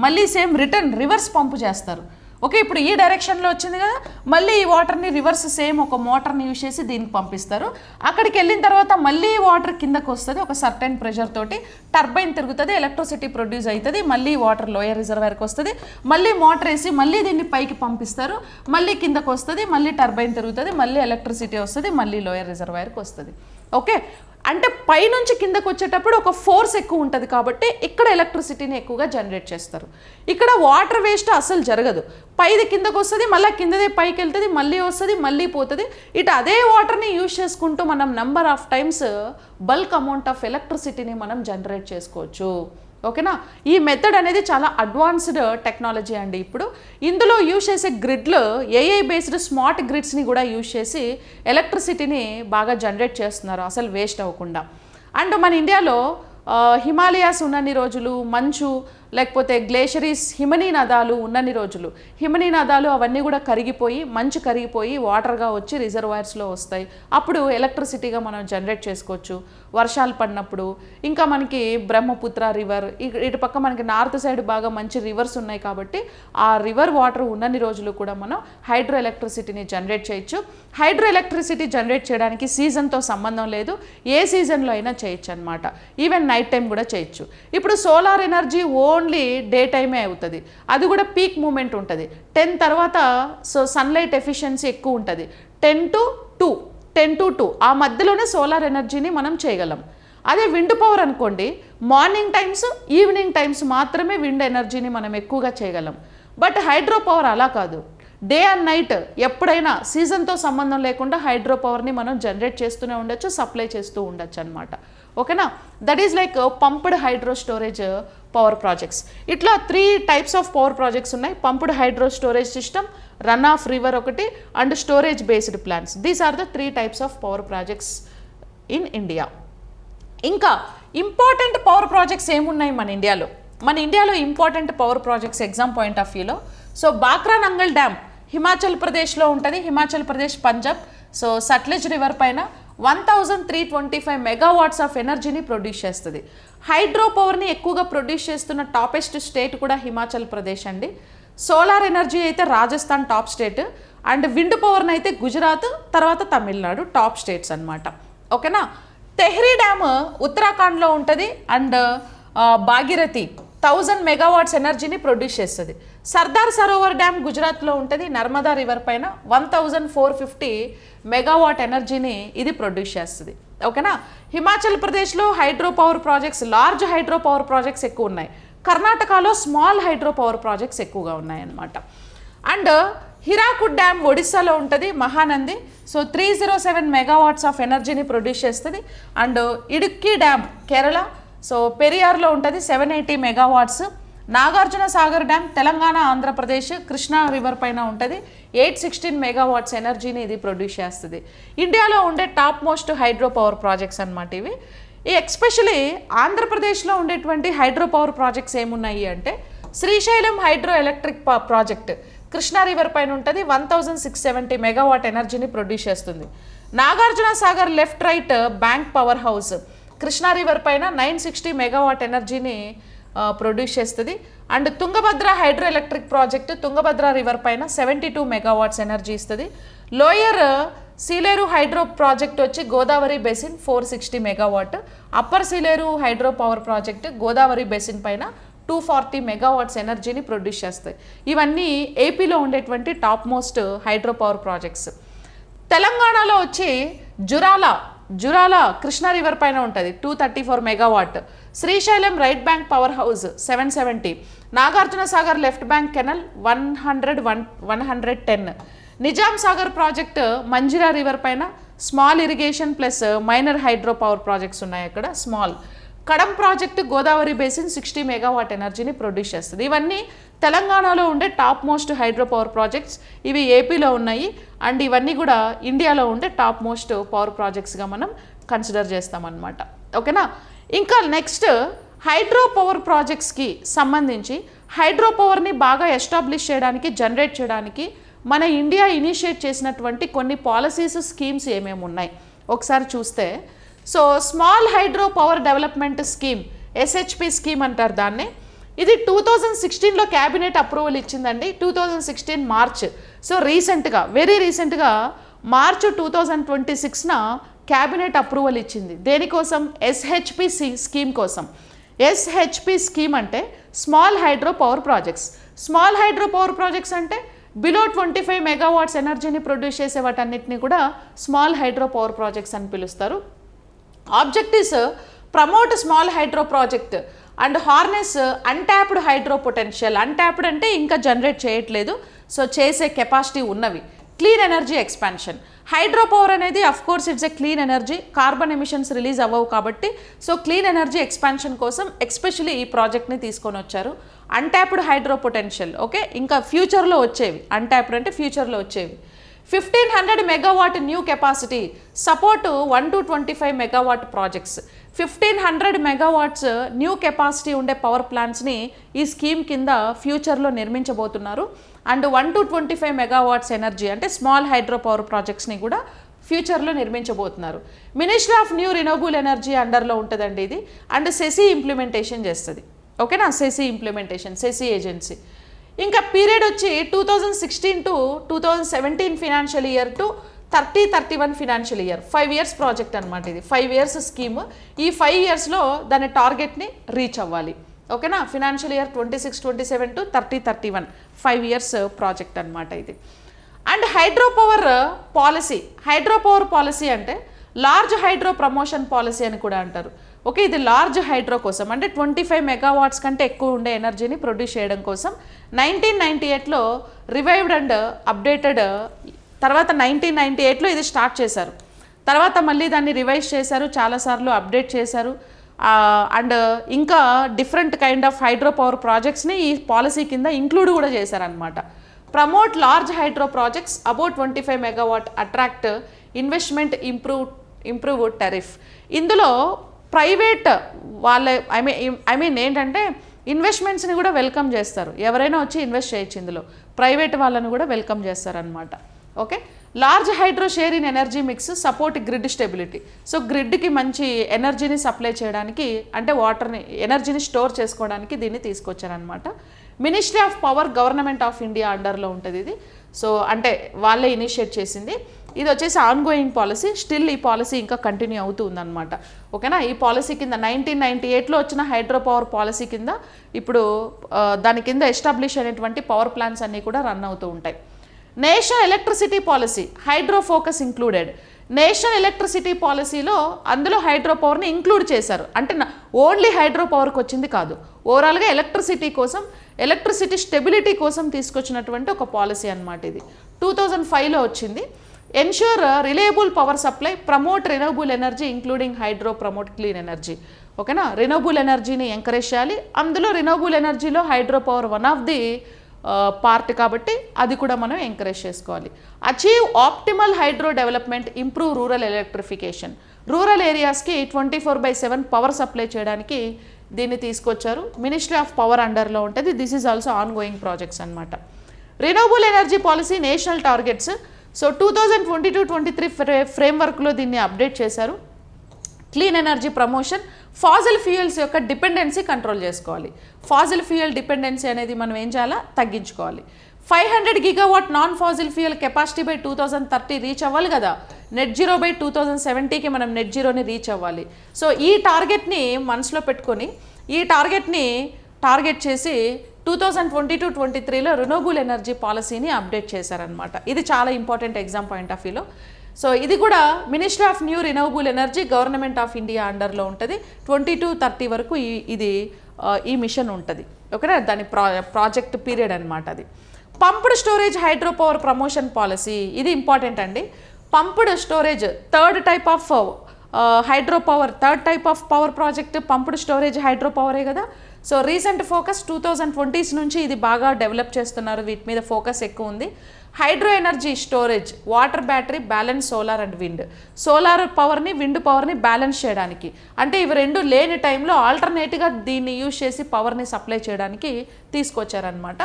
మళ్ళీ సేమ్ రిటర్న్ రివర్స్ పంపు చేస్తారు. ఓకే, ఇప్పుడు ఈ డైరెక్షన్లో వచ్చింది కదా, మళ్ళీ ఈ వాటర్ని రివర్స్ సేమ్ ఒక మోటార్ని యూజ్ చేసి దీనికి పంపిస్తారు. అక్కడికి వెళ్ళిన తర్వాత మళ్ళీ వాటర్ కిందకు వస్తుంది, ఒక సర్టెన్ ప్రెషర్ తోటి టర్బైన్ తిరుగుతుంది, ఎలక్ట్రిసిటీ ప్రొడ్యూస్ అవుతుంది. మళ్ళీ వాటర్ లోయర్ రిజర్వాయర్కి వస్తుంది, మళ్ళీ మోటార్ వేసి మళ్ళీ దీన్ని పైకి పంపిస్తారు, మళ్ళీ కిందకు వస్తుంది, మళ్ళీ టర్బైన్ తిరుగుతుంది, మళ్ళీ ఎలక్ట్రిసిటీ వస్తుంది, మళ్ళీ లోయర్ రిజర్వాయర్కి వస్తుంది. ఓకే, అంటే పైనుంచి కిందకు వచ్చేటప్పుడు ఒక ఫోర్స్ ఎక్కువ ఉంటుంది కాబట్టి ఇక్కడ ఎలక్ట్రిసిటీని ఎక్కువగా జనరేట్ చేస్తారు. ఇక్కడ వాటర్ వేస్ట్ అసలు జరగదు, పైది కిందకు వస్తుంది, మళ్ళీ కిందదే పైకి వెళ్తుంది, మళ్ళీ వస్తుంది, మళ్ళీ పోతుంది. ఇటు అదే వాటర్ని యూజ్ చేసుకుంటూ మనం number of times bulk amount of ఎలక్ట్రిసిటీని మనం జనరేట్ చేసుకోవచ్చు. ఓకేనా, ఈ మెథడ్ అనేది చాలా అడ్వాన్స్డ్ టెక్నాలజీ అండి. ఇప్పుడు ఇందులో యూజ్ చేసే గ్రిడ్లు ఏఐ బేస్డ్ స్మార్ట్ గ్రిడ్స్ని కూడా యూజ్ చేసి ఎలక్ట్రిసిటీని బాగా జనరేట్ చేస్తున్నారు అసలు వేస్ట్ అవ్వకుండా. అండ్ మన ఇండియాలో హిమాలయాస్ ఉన్నన్ని రోజులు, మంచు లేకపోతే గ్లేషరీస్ హిమనీ నదాలు ఉన్నన్ని రోజులు, హిమనీ నదాలు అవన్నీ కూడా కరిగిపోయి మంచు కరిగిపోయి వాటర్గా వచ్చి రిజర్వాయర్స్లో వస్తాయి. అప్పుడు ఎలక్ట్రిసిటీగా మనం జనరేట్ చేసుకోవచ్చు వర్షాలు పడినప్పుడు. ఇంకా మనకి బ్రహ్మపుత్ర రివర్, ఇటు పక్క మనకి నార్త్ సైడ్ బాగా మంచి రివర్స్ ఉన్నాయి కాబట్టి ఆ రివర్ వాటర్ ఉన్నన్ని రోజులు కూడా మనం హైడ్రో ఎలక్ట్రిసిటీని జనరేట్ చేయొచ్చు. హైడ్రో ఎలక్ట్రిసిటీ జనరేట్ చేయడానికి సీజన్తో సంబంధం లేదు, ఏ సీజన్లో అయినా చేయొచ్చు అనమాట. ఈవెన్ నైట్ టైం కూడా చేయొచ్చు. ఇప్పుడు సోలార్ ఎనర్జీ ఓన్లీ డే టైమే అవుతుంది, అది కూడా పీక్ మూమెంట్ ఉంటుంది. 10 తర్వాత సో సన్లైట్ ఎఫిషియన్సీ ఎక్కువ ఉంటుంది. 10 to 2 ఆ మధ్యలోనే సోలార్ ఎనర్జీని మనం చేయగలం. అదే విండ్ పవర్ అనుకోండి, మార్నింగ్ టైమ్స్ ఈవినింగ్ టైమ్స్ మాత్రమే విండ్ ఎనర్జీని మనం ఎక్కువగా చేయగలం. బట్ హైడ్రో పవర్ అలా కాదు, డే అండ్ నైట్ ఎప్పుడైనా సీజన్తో సంబంధం లేకుండా హైడ్రో పవర్ని మనం జనరేట్ చేస్తూనే ఉండొచ్చు, సప్లై చేస్తూ ఉండొచ్చు అనమాట. ఓకేనా, that is like pumped hydro storage power projects. ఇట్లా 3 టైప్స్ ఆఫ్ పవర్ ప్రాజెక్ట్స్ ఉన్నాయి. Pumped hydro storage system, run of river ఒకటి, and storage based plants. These are the 3 types of power projects in India. ఇంకా important power projects ఏమున్నాయి మన ఇండియాలో? మన ఇండియాలో important power projects exam point of వ్యూలో, so Bhakra Nangal dam Himachal ప్రదేశ్లో ఉంటుంది, హిమాచల్ ప్రదేశ్, పంజాబ్. సో సట్లెజ్ రివర్ పైన 1325 మెగావాట్స్ ఆఫ్ ఎనర్జీని ప్రొడ్యూస్ చేస్తుంది. హైడ్రో పవర్ని ఎక్కువగా ప్రొడ్యూస్ చేస్తున్న టాపెస్ట్ స్టేట్ కూడా హిమాచల్ ప్రదేశ్ అండి. సోలార్ ఎనర్జీ అయితే Rajasthan top state, and wind పవర్ని అయితే గుజరాత్, తర్వాత తమిళనాడు టాప్ స్టేట్స్ అనమాట. ఓకేనా, తెహ్రీ డ్యామ్ ఉత్తరాఖండ్లో ఉంటుంది, అండ్ భాగీరథి 1000 మెగావాట్స్ ఎనర్జీని ప్రొడ్యూస్ చేస్తుంది. సర్దార్ సరోవర్ డ్యామ్ గుజరాత్లో ఉంటుంది, నర్మదా రివర్ పైన 1450 మెగావాట్ ఎనర్జీని ఇది ప్రొడ్యూస్ చేస్తుంది. ఓకేనా, హిమాచల్ ప్రదేశ్లో hydro power projects, large hydro power projects ఎక్కువ ఉన్నాయి. కర్ణాటకలో స్మాల్ హైడ్రో పవర్ ప్రాజెక్ట్స్ ఎక్కువగా ఉన్నాయన్నమాట. అండ్ హిరాకుడ్ డ్యామ్ ఒడిస్సాలో ఉంటుంది, మహానంది. సో 307 మెగావాట్స్ ఆఫ్ ఎనర్జీని ప్రొడ్యూస్ చేస్తుంది. And Idukki dam Kerala, so పెరియార్లో ఉంటుంది, 780 megawatts. Nagarjuna Sagar dam Telangana, Andhra Pradesh, Krishna river పైన ఉంటుంది, 816 మెగావాట్స్ ఎనర్జీని ఇది ప్రొడ్యూస్ చేస్తుంది. ఇండియాలో ఉండే top most hydro power projects అనమాట ఇవి. ఈ ఎక్స్పెషలీ ఆంధ్రప్రదేశ్లో ఉండేటువంటి హైడ్రో పవర్ ప్రాజెక్ట్స్ ఏమున్నాయి అంటే, Srisailam hydro electric project Krishna river పైన ఉంటుంది, 1670 మెగావాట్ ఎనర్జీని ప్రొడ్యూస్ చేస్తుంది. Nagarjuna Sagar left right bank power house Krishna river పైన 960 మెగావాట్ ఎనర్జీని ప్రొడ్యూస్ చేస్తుంది. And Tungabhadra hydro electric project Tungabhadra river పైన 72 మెగావాట్స్ ఎనర్జీ ఇస్తుంది. లోయర్ సీలేరు హైడ్రో ప్రాజెక్ట్ వచ్చి Godavari basin 460 megawatt. Upper Sileru hydro power project Godavari basin పైన 240 మెగావాట్స్ ఎనర్జీని ప్రొడ్యూస్ చేస్తాయి. ఇవన్నీ ఏపీలో ఉండేటువంటి top most hydro power projects. తెలంగాణలో వచ్చి జురాల కృష్ణా రివర్ పైన ఉంటుంది, 234 megawatt. Srisailam right bank power house 770. Nagarjuna Sagar left bank canal 110. Nizam Sagar project Manjira river పైన small irrigation plus minor hydro power projects ఉన్నాయి అక్కడ, small. Kadam project Godavari basin 60 megawatt ఎనర్జీని ప్రొడ్యూస్ చేస్తుంది. ఇవన్నీ తెలంగాణలో ఉండే top most hydro power projects. ఇవి ఏపీలో ఉన్నాయి, అండ్ ఇవన్నీ కూడా ఇండియాలో ఉండే టాప్ మోస్ట్ పవర్ ప్రాజెక్ట్స్గా మనం కన్సిడర్ చేస్తామన్నమాట. ఓకేనా, ఇంకా నెక్స్ట్ హైడ్రో పవర్ ప్రాజెక్ట్స్కి సంబంధించి హైడ్రో పవర్ని బాగా ఎస్టాబ్లిష్ చేయడానికి, జనరేట్ చేయడానికి మన ఇండియా ఇనిషియేట్ చేసినటువంటి కొన్ని పాలసీస్, స్కీమ్స్ ఏమేమి ఉన్నాయి ఒకసారి చూస్తే, so small hydro power development scheme, SHP scheme అంటారు దాన్ని. ఇది 2016లో క్యాబినెట్ అప్రూవల్ ఇచ్చిందండి, 2016 మార్చ్. సో రీసెంట్గా, వెరీ రీసెంట్గా మార్చ్ 2026న క్యాబినెట్ అప్రూవల్ ఇచ్చింది. దేనికోసం? ఎస్హెచ్పి స్కీమ్ కోసం. ఎస్హెచ్పి స్కీమ్ అంటే small hydro power projects. Small hydro power projects అంటే బిలో 25 మెగావాట్స్ ఎనర్జీని ప్రొడ్యూస్ చేసే వాటన్నిటిని కూడా స్మాల్ హైడ్రో పవర్ ప్రాజెక్ట్స్ అని పిలుస్తారు. Objectives promote small hydro project and harness untapped hydro potential. Untapped అంటే ఇంకా జనరేట్ చేయట్లేదు, సో చేసే కెపాసిటీ ఉన్నవి. Clean energy expansion. Hydro power అనేది of course it's a clean energy, carbon emissions release అవ్వవు కాబట్టి, సో క్లీన్ ఎనర్జీ ఎక్స్పాన్షన్ కోసం especially ఈ ప్రాజెక్ట్ని తీసుకొని వచ్చారు. అన్ట్యాప్డ్ హైడ్రో పొటెన్షియల్, ఓకే, ఇంకా ఫ్యూచర్లో వచ్చేవి. అన్ట్యాప్డ్ అంటే ఫ్యూచర్లో వచ్చేవి. 1500 megawatt new capacity, support 1 to 25 megawatt projects. 1500 megawatts new capacity ఉండే పవర్ ప్లాంట్స్ని ఈ స్కీమ్ కింద ఫ్యూచర్లో నిర్మించబోతున్నారు. అండ్ 1 to 25 మెగావాట్స్ ఎనర్జీ అంటే స్మాల్ హైడ్రో పవర్ ప్రాజెక్ట్స్ని కూడా ఫ్యూచర్లో నిర్మించబోతున్నారు. మినిస్ట్రీ ఆఫ్ న్యూ రినోబుల్ ఎనర్జీ అండర్లో ఉంటుందండి ఇది. అండ్ సెసి ఇంప్లిమెంటేషన్ చేస్తుంది. ఓకేనా, సెసి ఇంప్లిమెంటేషన్, సెసి ఏజెన్సీ. ఇంకా పీరియడ్ వచ్చి 2016 to 2017 financial year to 30-31 financial year. 5 years project అనమాట ఇది, 5 years స్కీమ్. ఈ 5 yearsలో దాని టార్గెట్ని రీచ్ అవ్వాలి. ఓకేనా, financial year 26-27 to 30-31 5 years project అనమాట ఇది. And hydro power policy. Hydro power policy అంటే లార్జ్ హైడ్రో ప్రమోషన్ పాలసీ అని కూడా అంటారు. ఓకే, ఇది లార్జ్ హైడ్రో కోసం, అంటే 25 మెగావాట్స్ కంటే ఎక్కువ ఉండే ఎనర్జీని ప్రొడ్యూస్ చేయడం కోసం 1998లో రివైవ్డ్ అండ్ అప్డేటెడ్. తర్వాత 1998లో ఇది స్టార్ట్ చేశారు. తర్వాత మళ్ళీ దాన్ని రివైజ్ చేశారు, చాలాసార్లు అప్డేట్ చేశారు. అండ్ ఇంకా different kind of hydro power ప్రాజెక్ట్స్ని ఈ పాలసీ కింద ఇంక్లూడ్ కూడా చేశారనమాట. Promote large hydro projects about 25 megawatt, attract investment, improve tariff. ఇందులో ప్రైవేట్ వాళ్ళ ఐ మీన్ ఏంటంటే ఇన్వెస్ట్మెంట్స్ని కూడా వెల్కమ్ చేస్తారు. ఎవరైనా వచ్చి ఇన్వెస్ట్ చేయొచ్చు ఇందులో, ప్రైవేట్ వాళ్ళని కూడా వెల్కమ్ చేస్తారనమాట. Okay, large hydro share in energy mix, support grid stability. So గ్రిడ్కి మంచి ఎనర్జీని సప్లై చేయడానికి, అంటే వాటర్ని, ఎనర్జీని స్టోర్ చేసుకోవడానికి దీన్ని తీసుకొచ్చారనమాట. Ministry of power, government of India అండర్లో ఉంటుంది ఇది. సో అంటే వాళ్ళే ఇనిషియేట్ చేసింది. ఇది వచ్చేసి ఆన్ గోయింగ్ పాలసీ, స్టిల్ ఈ పాలసీ ఇంకా కంటిన్యూ అవుతుందన్నమాట. ఓకేనా, ఈ పాలసీ కింద 1998లో వచ్చిన హైడ్రో పవర్ పాలసీ కింద ఇప్పుడు దాని కింద ఎస్టాబ్లిష్ అయినటువంటి పవర్ ప్లాంట్స్ అన్నీ కూడా రన్ అవుతూ ఉంటాయి. National electricity policy, hydro focus included. National electricity పాలసీలో అందులో హైడ్రో పవర్ని ఇంక్లూడ్ చేశారు. అంటే ఓన్లీ హైడ్రో పవర్కి వచ్చింది కాదు, ఓవరాల్గా ఎలక్ట్రిసిటీ కోసం, ఎలక్ట్రిసిటీ స్టెబిలిటీ కోసం తీసుకొచ్చినటువంటి ఒక పాలసీ అన్నమాట ఇది. 2005లో వచ్చింది. Ensure reliable power supply, promote renewable energy including hydro, promote clean energy. ఓకేనా, రినవబుల్ ఎనర్జీని ఎంకరేజ్ చేయాలి. అందులో రినవబుల్ ఎనర్జీలో hydro power one of the part కాబట్టి అది కూడా మనం ఎంకరేజ్ చేసుకోవాలి. Achieve optimal hydro development, improve rural electrification. Rural ఏరియాస్కి 24/7 పవర్ సప్లై చేయడానికి దీన్ని తీసుకొచ్చారు. మినిస్ట్రీ ఆఫ్ పవర్ అండర్లో ఉంటుంది. This is also ongoing projects అనమాట. Renewable energy policy, national targets. So 2022-23 ఫ్రేమ్వర్క్లో దీన్ని అప్డేట్ చేశారు. Clean energy promotion, fossil fuels యొక్క డిపెండెన్సీ కంట్రోల్ చేసుకోవాలి. ఫాజిల్ ఫ్యూయల్ డిపెండెన్సీ అనేది మనం ఏం చేయాలా, తగ్గించుకోవాలి. 500 gigawatt non fossil fuel capacity by 2030 reach అవ్వాలి కదా. నెట్ జీరో బై 2070కి మనం నెట్ జీరోని రీచ్ అవ్వాలి. సో ఈ టార్గెట్ని మనసులో పెట్టుకొని, ఈ టార్గెట్ని టార్గెట్ చేసి 2022-23లో రినవబుల్ ఎనర్జీ పాలసీని అప్డేట్ చేశారనమాట. ఇది చాలా ఇంపార్టెంట్ ఎగ్జామ్ పాయింట్ ఆఫ్ వ్యూలో. సో ఇది కూడా ministry of new renewable energy, government of India అండర్లో ఉంటుంది. 22-30 వరకు ఈ మిషన్ ఉంటుంది. ఓకేనా, దాని ప్రాజెక్ట్ పీరియడ్ అనమాట అది. Pumped storage hydro power promotion policy, ఇది ఇంపార్టెంట్ అండి. Pumped storage third type of hydro power, third type of power project pumped storage hydro పవరే కదా. సో రీసెంట్ ఫోకస్ 2020s నుంచి ఇది బాగా డెవలప్ చేస్తున్నారు, వీటి మీద ఫోకస్ ఎక్కువ ఉంది. Hydro energy storage, water battery, balance solar and wind. Solar పవర్ని, విండ్ పవర్ని బ్యాలెన్స్ చేయడానికి, అంటే ఇవి రెండు లేని టైంలో ఆల్టర్నేట్గా దీన్ని యూజ్ చేసి పవర్ని సప్లై చేయడానికి తీసుకొచ్చారనమాట.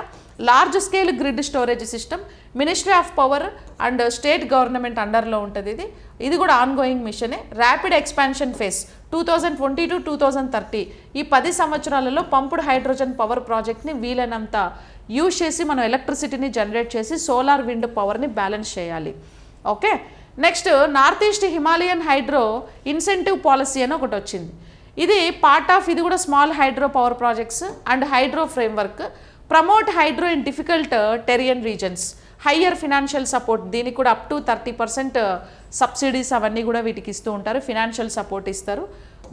Large scale grid storage system, ministry of power and state government అండర్లో ఉంటుంది ఇది. ఇది కూడా ఆన్ గోయింగ్ మిషనే. ర్యాపిడ్ ఎక్స్పాన్షన్ ఫేస్ 2020-2030, ఈ 10 సంవత్సరాలలో పంప్డ్ హైడ్రోజన్ పవర్ ప్రాజెక్ట్ని వీలైనంత యూజ్ చేసి మనం ఎలక్ట్రిసిటీని జనరేట్ చేసి సోలార్, విండ్ పవర్ని బ్యాలెన్స్ చేయాలి. Okay, next north east Himalayan hydro incentive policy అని ఒకటి వచ్చింది. ఇది పార్ట్ ఆఫ్, ఇది కూడా small hydro power projects and hydro framework. Promote hydro in difficult టెరియన్ reasons, higher financial support. దీనికి కూడా అప్ టు 30% సబ్సిడీస్ అవన్నీ కూడా వీటికి ఇస్తూ ఉంటారు, ఫినాన్షియల్ సపోర్ట్ ఇస్తారు.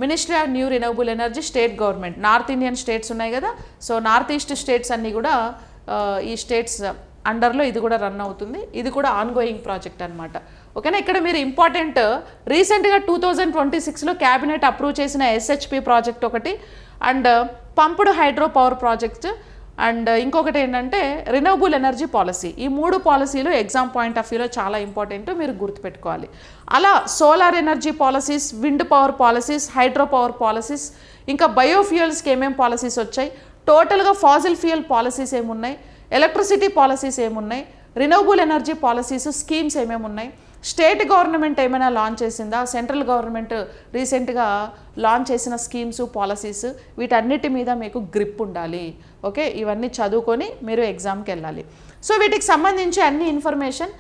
Ministry of new renewable energy, state government. North Indian states ఉన్నాయి కదా, సో నార్త్ ఈస్ట్ స్టేట్స్ అన్నీ కూడా ఈ స్టేట్స్ అండర్లో ఇది కూడా రన్ అవుతుంది. ఇది కూడా ఆన్ గోయింగ్ ప్రాజెక్ట్ అనమాట. ఓకేనా, ఇక్కడ మీరు ఇంపార్టెంట్, రీసెంట్గా 2026లో క్యాబినెట్ అప్రూవ్ చేసిన ఎస్హెచ్పి ప్రాజెక్ట్ ఒకటి, and pumped hydro power project, and ఇంకొకటి ఏంటంటే రినవబుల్ ఎనర్జీ పాలసీ. ఈ 3 పాలసీలు ఎగ్జామ్ పాయింట్ ఆఫ్ వ్యూలో చాలా ఇంపార్టెంట్, మీరు గుర్తుపెట్టుకోవాలి. అలా solar energy policies, wind power policies, hydro power policies, ఇంకా బయోఫ్యూయల్స్కి ఏమేమి పాలసీస్ వచ్చాయి, టోటల్గా ఫాజిల్ ఫ్యూయల్ పాలసీస్ ఏమున్నాయి, ఎలక్ట్రిసిటీ పాలసీస్ ఏమున్నాయి, రినవబుల్ ఎనర్జీ పాలసీస్ స్కీమ్స్ ఏమేమి ఉన్నాయి, స్టేట్ గవర్నమెంట్ ఏమైనా లాంచ్ చేసిందా, సెంట్రల్ గవర్నమెంట్ రీసెంట్గా లాంచ్ చేసిన స్కీమ్స్, పాలసీస్, వీటన్నిటి మీద మీకు గ్రిప్ ఉండాలి. ఓకే, ఇవన్నీ చదువుకొని మీరు ఎగ్జామ్కి వెళ్ళాలి. సో వీటికి సంబంధించి అన్ని ఇన్ఫర్మేషన్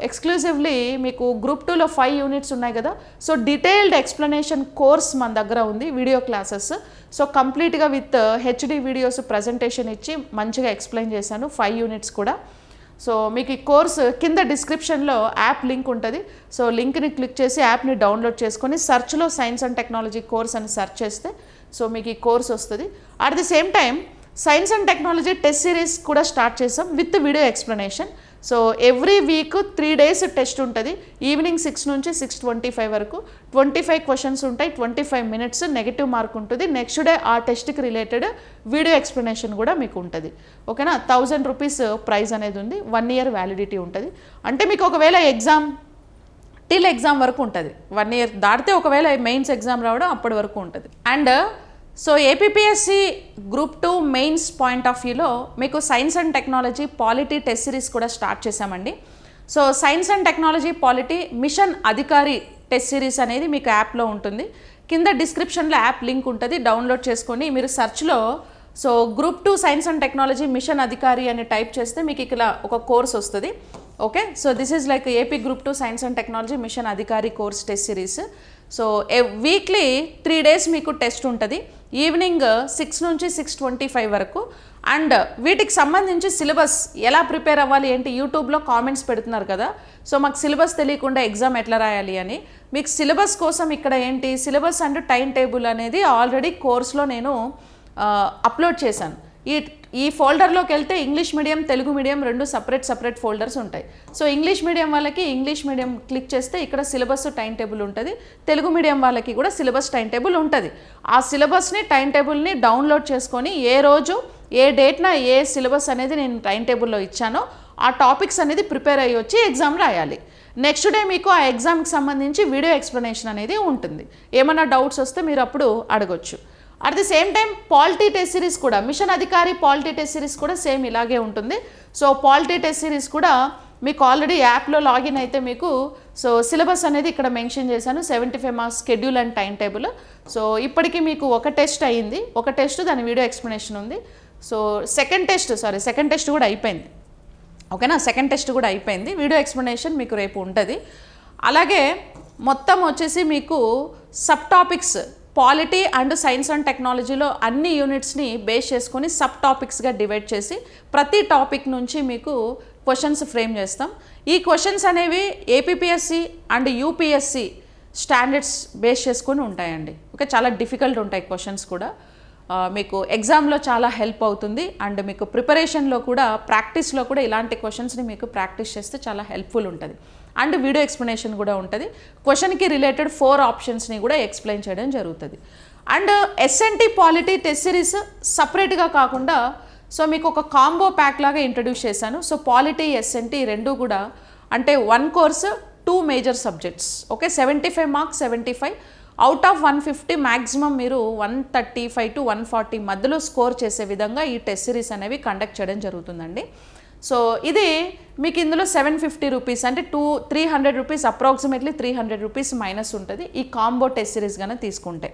ఎక్స్క్లూజివ్లీ మీకు గ్రూప్ 2లో 5 యూనిట్స్ ఉన్నాయి కదా. సో డీటెయిల్డ్ ఎక్స్ప్లెనేషన్ కోర్స్ మన దగ్గర ఉంది, వీడియో క్లాసెస్. సో కంప్లీట్గా విత్ హెచ్డి వీడియోస్ ప్రజెంటేషన్ ఇచ్చి మంచిగా ఎక్స్ప్లెయిన్ చేశాను 5 యూనిట్స్ కూడా. సో మీకు ఈ కోర్స్ కింద డిస్క్రిప్షన్లో యాప్ లింక్ ఉంటుంది. సో లింక్ని క్లిక్ చేసి యాప్ని డౌన్లోడ్ చేసుకొని సెర్చ్లో సైన్స్ అండ్ టెక్నాలజీ కోర్స్ అని సెర్చ్ చేస్తే సో మీకు ఈ కోర్స్ వస్తుంది. At the same time science and technology test series కూడా స్టార్ట్ చేసాం with video explanation. So every week 3 days test ఉంటుంది. ఈవినింగ్ 6 నుంచి 6:25 వరకు 25 క్వశ్చన్స్ ఉంటాయి. 25 minutes నెగిటివ్ మార్క్ ఉంటుంది. నెక్స్ట్ డే ఆ టెస్ట్కి రిలేటెడ్ వీడియో ఎక్స్ప్లెనేషన్ కూడా మీకు ఉంటుంది. ఓకేనా, 1000 రూపీస్ ప్రైజ్ అనేది ఉంది. 1 year వ్యాలిడిటీ ఉంటుంది. అంటే మీకు ఒకవేళ ఎగ్జామ్ టిల్ ఎగ్జామ్ వరకు ఉంటుంది. 1 year దాటితే ఒకవేళ మెయిన్స్ ఎగ్జామ్ రావడం అప్పటి వరకు ఉంటుంది. And so APPSC group 2 mains point of వ్యూలో మీకు science and technology polity test series కూడా స్టార్ట్ చేశామండి. So science and technology polity mission అధికారి టెస్ట్ సిరీస్ అనేది మీకు యాప్లో ఉంటుంది. కింద డిస్క్రిప్షన్లో యాప్ లింక్ ఉంటుంది, డౌన్లోడ్ చేసుకొని మీరు సెర్చ్లో so group 2 science and technology mission అధికారి అని టైప్ చేస్తే మీకు ఇక్కడ ఒక కోర్స్ వస్తుంది. Okay, so this is like AP group 2 science and technology mission అధికారి course test series. So weekly 3 days మీకు టెస్ట్ ఉంటుంది. ఈవినింగ్ 6 నుంచి 6:25 వరకు. అండ్ వీటికి సంబంధించి సిలబస్ ఎలా ప్రిపేర్ అవ్వాలి ఏంటి, యూట్యూబ్లో కామెంట్స్ పెడుతున్నారు కదా. సో మాకు సిలబస్ తెలియకుండా ఎగ్జామ్ ఎట్లా రాయాలి అని, మీకు సిలబస్ కోసం ఇక్కడ ఏంటి సిలబస్ అండ్ టైం టేబుల్ అనేది ఆల్రెడీ కోర్స్లో నేను అప్లోడ్ చేశాను. ఈ ఫోల్డర్లోకి వెళ్తే English medium Telugu medium 2 separate folders ఉంటాయి. సో ఇంగ్లీష్ మీడియం వాళ్ళకి ఇంగ్లీష్ మీడియం క్లిక్ చేస్తే ఇక్కడ సిలబస్ టైం టేబుల్ ఉంటుంది. తెలుగు మీడియం వాళ్ళకి కూడా సిలబస్ టైం టేబుల్ ఉంటుంది. ఆ సిలబస్ని టైం టేబుల్ని డౌన్లోడ్ చేసుకొని ఏ రోజు ఏ డేట్న ఏ సిలబస్ అనేది నేను టైం టేబుల్లో ఇచ్చానో ఆ టాపిక్స్ అనేది ప్రిపేర్ అయ్యి వచ్చి ఎగ్జామ్ రాయాలి. నెక్స్ట్ డే మీకు ఆ ఎగ్జామ్కి సంబంధించి వీడియో ఎక్స్ప్లెనేషన్ అనేది ఉంటుంది. ఏమైనా డౌట్స్ వస్తే మీరు అప్పుడు అడగొచ్చు. At the same time polity test series కూడా మిషన్ అధికారి పాలిటీ టెస్ట్ సిరీస్ కూడా సేమ్ ఇలాగే ఉంటుంది. సో పాలిటీ టెస్ట్ సిరీస్ కూడా మీకు ఆల్రెడీ యాప్లో లాగిన్ అయితే మీకు సో సిలబస్ అనేది ఇక్కడ మెన్షన్ చేశాను. 75 marks schedule and time table. So ఇప్పటికీ మీకు ఒక టెస్ట్ అయ్యింది, ఒక టెస్ట్ దాని వీడియో ఎక్స్ప్లెనేషన్ ఉంది. సో సెకండ్ టెస్ట్ కూడా అయిపోయింది. ఓకేనా, సెకండ్ టెస్ట్ కూడా అయిపోయింది. వీడియో ఎక్స్ప్లెనేషన్ మీకు రేపు ఉంటుంది. అలాగే మొత్తం వచ్చేసి మీకు sub topics polity and science and టెక్నాలజీలో అన్ని యూనిట్స్ని బేస్ చేసుకొని సబ్ టాపిక్స్గా డివైడ్ చేసి ప్రతి టాపిక్ నుంచి మీకు క్వశ్చన్స్ ఫ్రేమ్ చేస్తాం. ఈ క్వశ్చన్స్ అనేవి APPSC and UPSC standards base చేసుకొని ఉంటాయండి. ఓకే, చాలా డిఫికల్ట్ ఉంటాయి క్వశ్చన్స్ కూడా. మీకు ఎగ్జామ్లో చాలా హెల్ప్ అవుతుంది. అండ్ మీకు ప్రిపరేషన్లో కూడా ప్రాక్టీస్లో కూడా ఇలాంటి క్వశ్చన్స్ని మీకు ప్రాక్టీస్ చేస్తే చాలా హెల్ప్ఫుల్ ఉంటుంది. అండ్ వీడియో ఎక్స్ప్లెనేషన్ కూడా ఉంటుంది. క్వశ్చన్కి రిలేటెడ్ 4 ఆప్షన్స్ని కూడా ఎక్స్ప్లెయిన్ చేయడం జరుగుతుంది. And SNT polity test series సపరేట్గా కాకుండా సో మీకు ఒక కాంబో ప్యాక్ లాగా ఇంట్రడ్యూస్ చేశాను. సో పాలిటీ ఎస్ఎన్టీ రెండు కూడా అంటే 1 course 2 major subjects. Okay, 75 marks 75 out of 150 maximum మీరు 135 to 140 మధ్యలో స్కోర్ చేసే విధంగా ఈ టెస్ట్ సిరీస్ అనేవి కండక్ట్ చేయడం జరుగుతుందండి. సో ఇది మీకు ఇందులో 750 రూపీస్ అంటే 300 రూపీస్ అప్రాక్సిమేట్లీ 300 రూపీస్ మైనస్ ఉంటుంది ఈ కాంబో టెస్ట్ సిరీస్ గానే తీసుకుంటే.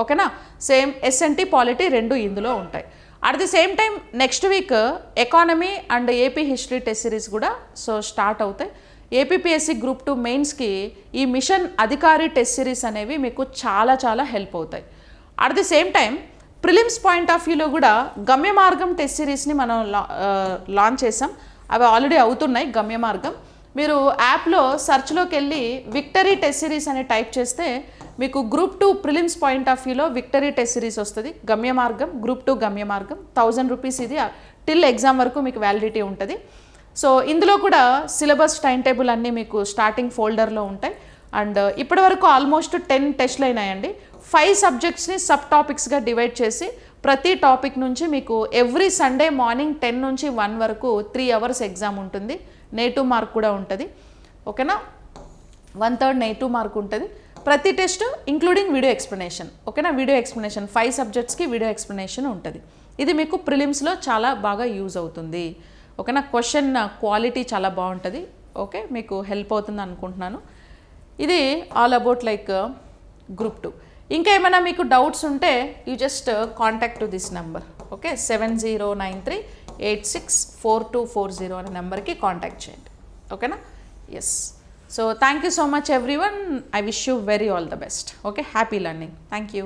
ఓకేనా, సేమ్ ఎస్ఎన్టీ పాలిటీ రెండు ఇందులో ఉంటాయి. At the same time next week economy and AP history test series కూడా సో స్టార్ట్ అవుతాయి. ఏపీపీఎస్సి గ్రూప్ 2 మెయిన్స్కి ఈ మిషన్ అధికారి టెస్ట్ సిరీస్ అనేవి మీకు చాలా చాలా హెల్ప్ అవుతాయి. At the same time prelims point of వ్యూలో కూడా గమ్య మార్గం టెస్ట్ సిరీస్ని మనం లాంచ్ చేసాం. అవి ఆల్రెడీ అవుతున్నాయి. గమ్య మార్గం మీరు యాప్లో సెర్చ్లోకి వెళ్ళి విక్టరీ టెస్ట్ సిరీస్ అని టైప్ చేస్తే మీకు గ్రూప్ 2 ప్రిలిమ్స్ పాయింట్ ఆఫ్ వ్యూలో విక్టరీ టెస్ట్ సిరీస్ వస్తుంది. గమ్య మార్గం గ్రూప్ 2 గమ్య మార్గం 1000 రూపీస్. ఇది టిల్ ఎగ్జామ్ వరకు మీకు వ్యాలిడిటీ ఉంటుంది. సో ఇందులో కూడా సిలబస్ టైం టేబుల్ అన్నీ మీకు స్టార్టింగ్ ఫోల్డర్లో ఉంటాయి. అండ్ ఇప్పటి వరకు ఆల్మోస్ట్ 10 టెస్ట్లు అయినాయండి. 5 సబ్జెక్ట్స్ని సబ్ టాపిక్స్గా డివైడ్ చేసి ప్రతి టాపిక్ నుంచి మీకు ఎవ్రీ సండే మార్నింగ్ 10 నుంచి 1 వరకు 3 hours ఎగ్జామ్ ఉంటుంది. నెగిటివ్ మార్క్ కూడా ఉంటుంది. ఓకేనా, 1/3 నెగిటివ్ మార్క్ ఉంటుంది ప్రతి టెస్ట్ ఇంక్లూడింగ్ వీడియో ఎక్స్ప్లెనేషన్. ఓకేనా, వీడియో ఎక్స్ప్లెనేషన్ 5 సబ్జెక్ట్స్కి వీడియో ఎక్స్ప్లెనేషన్ ఉంటుంది. ఇది మీకు ప్రిలిమ్స్లో చాలా బాగా యూజ్ అవుతుంది. ఓకేనా, క్వశ్చన్ క్వాలిటీ చాలా బాగుంటుంది. ఓకే, మీకు హెల్ప్ అవుతుంది అనుకుంటున్నాను. ఇది ఆల్ అబౌట్ లైక్ గ్రూప్ 2. ఇంకా ఏమైనా మీకు డౌట్స్ ఉంటే you just contact to this number. Okay, 7093864240 అనే నెంబర్కి కాంటాక్ట్ చేయండి. ఓకేనా, yes. So thank you so much everyone. I wish you very all the best. Okay, happy learning. Thank you.